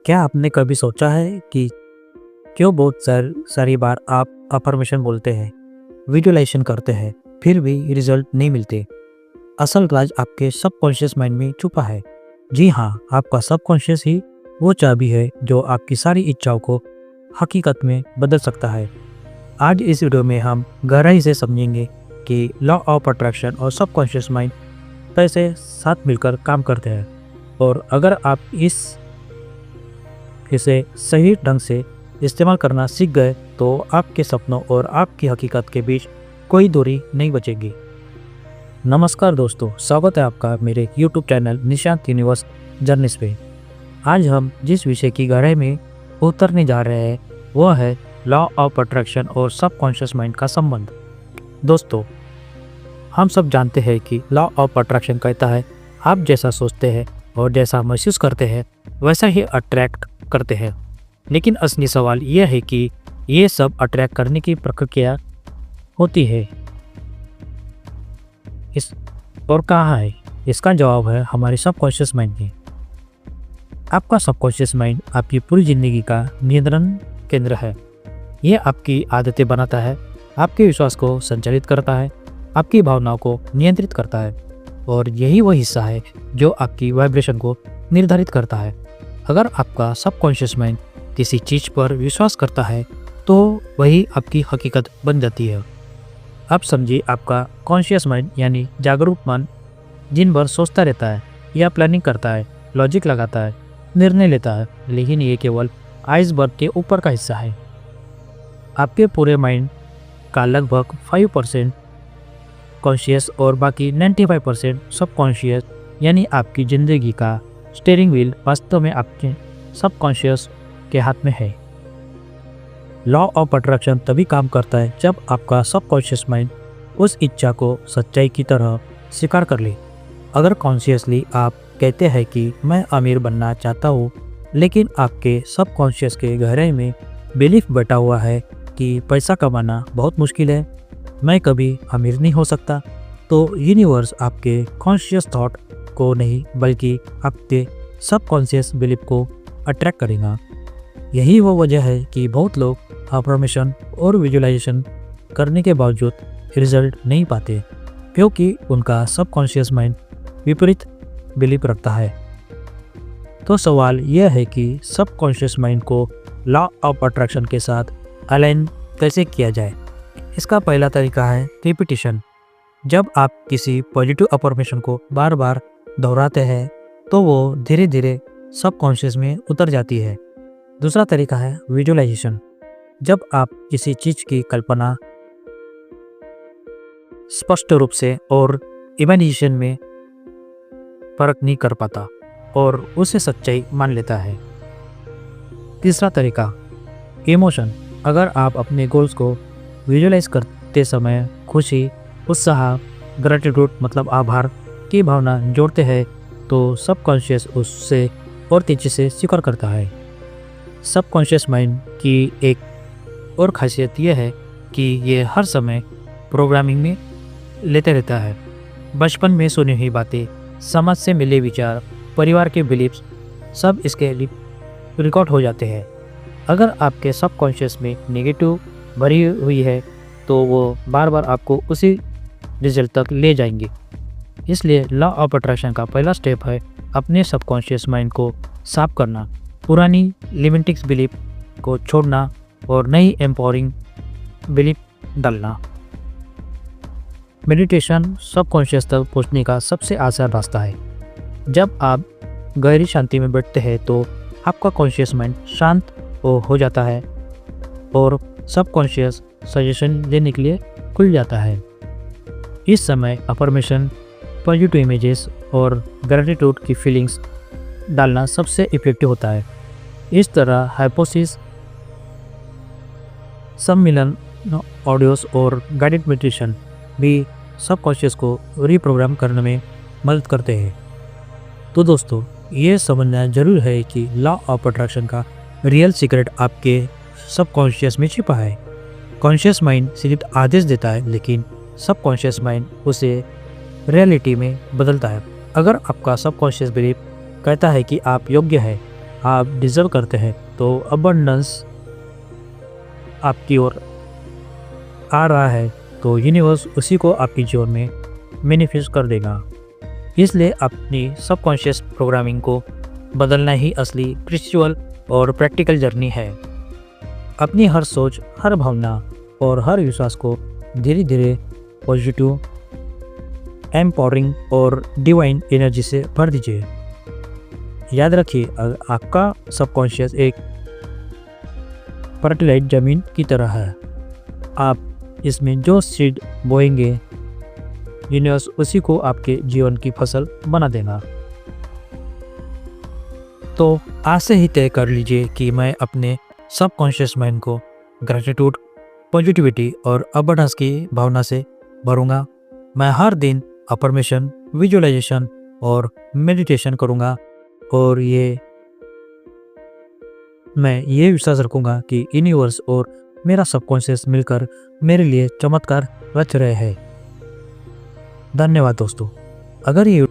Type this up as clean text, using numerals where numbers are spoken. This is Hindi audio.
क्या आपने कभी सोचा है कि क्यों बहुत सारी बार आप अफर्मेशन बोलते हैं, विजुअलाइजेशन करते हैं, फिर भी रिजल्ट नहीं मिलते? असल राज आपके सबकॉन्शियस माइंड में छुपा है। जी हाँ, आपका सबकॉन्शियस ही वो चाबी है जो आपकी सारी इच्छाओं को हकीकत में बदल सकता है। आज इस वीडियो में हम गहराई से समझेंगे कि लॉ ऑफ अट्रैक्शन और सबकॉन्शियस माइंड कैसे साथ मिलकर काम करते हैं, और अगर आप इसे सही ढंग से इस्तेमाल करना सीख गए तो आपके सपनों और आपकी हकीकत के बीच कोई दूरी नहीं बचेगी। नमस्कार दोस्तों, स्वागत है आपका मेरे YouTube channel Nishant universe journeys पे। आज हम जिस विषय की गहराई में उतरने जा रहे हैं वह है लॉ ऑफ अट्रैक्शन और सबकॉन्शियस माइंड का संबंध। दोस्तों, हम सब जानते हैं कि लॉ ऑफ अट्रैक्शन कहता है आप जैसा सोचते हैं और जैसा महसूस करते हैं वैसा ही अट्रैक्ट करते हैं। लेकिन असली सवाल यह है कि ये सब अट्रैक्ट करने की प्रक्रिया होती है और कहाँ है? इसका जवाब है हमारे सबकॉन्शियस माइंड में। आपका सबकॉन्शियस माइंड आपकी पूरी ज़िंदगी का नियंत्रण केंद्र है। यह आपकी आदतें बनाता है, आपके विश्वास को संचालित करता है, आपकी भावनाओं को नियंत्रित करता है, और यही वह हिस्सा है जो आपकी वाइब्रेशन को निर्धारित करता है। अगर आपका सबकॉन्शियस माइंड किसी चीज़ पर विश्वास करता है तो वही आपकी हकीकत बन जाती है। अब समझिए, आपका कॉन्शियस माइंड यानी जागरूक मन दिन भर सोचता रहता है या प्लानिंग करता है, लॉजिक लगाता है, निर्णय लेता है, लेकिन ये केवल आइसबर्ग के ऊपर का हिस्सा है। आपके पूरे माइंड का लगभग 5% कॉन्शियस और बाकी 95% सबकॉन्शियस, यानी आपकी ज़िंदगी का स्टीयरिंग व्हील वास्तव में आपके सबकॉन्शियस के हाथ में है। लॉ ऑफ अट्रैक्शन तभी काम करता है जब आपका सबकॉन्शियस माइंड उस इच्छा को सच्चाई की तरह स्वीकार कर ले। अगर कॉन्शियसली आप कहते हैं कि मैं अमीर बनना चाहता हूँ, लेकिन आपके सबकॉन्शियस के गहराई में बिलीफ बैठा हुआ है कि पैसा कमाना बहुत मुश्किल है, मैं कभी अमीर नहीं हो सकता, तो यूनिवर्स आपके कॉन्शियस थॉट को नहीं बल्कि आपके सबकॉन्शियस बिलीफ को अट्रैक्ट करेगा। यही वो वजह है कि बहुत लोग अफर्मेशन और विजुअलाइजेशन करने के बावजूद रिजल्ट नहीं पाते, क्योंकि उनका सबकॉन्शियस माइंड विपरीत बिलीफ रखता है। तो सवाल यह है कि सबकॉन्शियस माइंड को लॉ ऑफ अट्रैक्शन के साथ अलाइन कैसे किया जाए। इसका पहला तरीका है रिपीटिशन। जब आप किसी पॉजिटिव अफर्मेशन को बार बार दोहराते हैं तो वो धीरे धीरे सबकॉन्शियस में उतर जाती है। दूसरा तरीका है विजुअलाइजेशन। जब आप किसी चीज़ की कल्पना स्पष्ट रूप से और इमेजिनेशन में फर्क नहीं कर पाता और उसे सच्चाई मान लेता है। तीसरा तरीका इमोशन। अगर आप अपने गोल्स को विजुअलाइज करते समय खुशी, उत्साह, ग्रेटिट्यूड मतलब आभार की भावना जोड़ते हैं तो सबकॉन्शियस उससे और तेजी से स्वीकार करता है। सबकॉन्शियस माइंड की एक और खासियत यह है कि ये हर समय प्रोग्रामिंग में लेते रहता है। बचपन में सुनी हुई बातें, समाज से मिले विचार, परिवार के बिलीफ्स सब इसके लिए रिकॉर्ड हो जाते हैं। अगर आपके सबकॉन्शियस में नेगेटिव भरी हुई है तो वो बार बार आपको उसी रिजल्ट तक ले जाएंगे। इसलिए लॉ ऑफ अट्रैक्शन का पहला स्टेप है अपने सबकॉन्शियस माइंड को साफ करना, पुरानी लिमिटिंग बिलीफ को छोड़ना और नई एम्पावरिंग बिलीफ डालना। मेडिटेशन सबकॉन्शियस तक पहुंचने का सबसे आसान रास्ता है। जब आप गहरी शांति में बैठते हैं तो आपका कॉन्शियस माइंड शांत हो जाता है और सबकॉन्शियस सजेशन देने के लिए खुल जाता है। इस समय अफर्मेशन, पॉजिटिव इमेजेस और ग्रेटिट्यूड की फीलिंग्स डालना सबसे इफेक्टिव होता है। इस तरह हाइपोसिस, सम्मिलन, ऑडियोस और गाइडेड मेडिटेशन भी सबकॉन्शियस को रीप्रोग्राम करने में मदद करते हैं। तो दोस्तों, ये समझना जरूर है कि लॉ ऑफ अट्रैक्शन का रियल सीक्रेट आपके सबकॉन्शियस में छिपा है। कॉन्शियस माइंड सिर्फ आदेश देता है, लेकिन सबकॉन्शियस माइंड उसे रियलिटी में बदलता है। अगर आपका सबकॉन्शियस बिलीफ कहता है कि आप योग्य हैं, आप डिज़र्व करते हैं, तो अबंडेंस आपकी ओर आ रहा है, तो यूनिवर्स उसी को आपके जीवन में मैनिफेस्ट कर देगा। इसलिए अपनी सबकॉन्शियस प्रोग्रामिंग को बदलना ही असली स्पिरिचुअल और प्रैक्टिकल जर्नी है। अपनी हर सोच, हर भावना और हर विश्वास को धीरे धीरे पॉजिटिव, एम्पावरिंग और डिवाइन एनर्जी से भर दीजिए। याद रखिए, आपका सबकॉन्शियस एक फर्टिलाइज जमीन की तरह है। आप इसमें जो सीड बोएंगे, यूनिवर्स उसी को आपके जीवन की फसल बना देगा। तो आज से ही तय कर लीजिए कि मैं अपने सबकॉन्शियस माइंड को ग्रैटिट्यूड, पॉजिटिविटी और अबंडेंस की भावना से भरूंगा। मैं हर दिन अफर्मेशन, विजुअलाइजेशन और मेडिटेशन करूंगा और मैं ये विश्वास रखूंगा कि यूनिवर्स और मेरा सबकॉन्शियस मिलकर मेरे लिए चमत्कार रच रहे हैं। धन्यवाद दोस्तों। अगर ये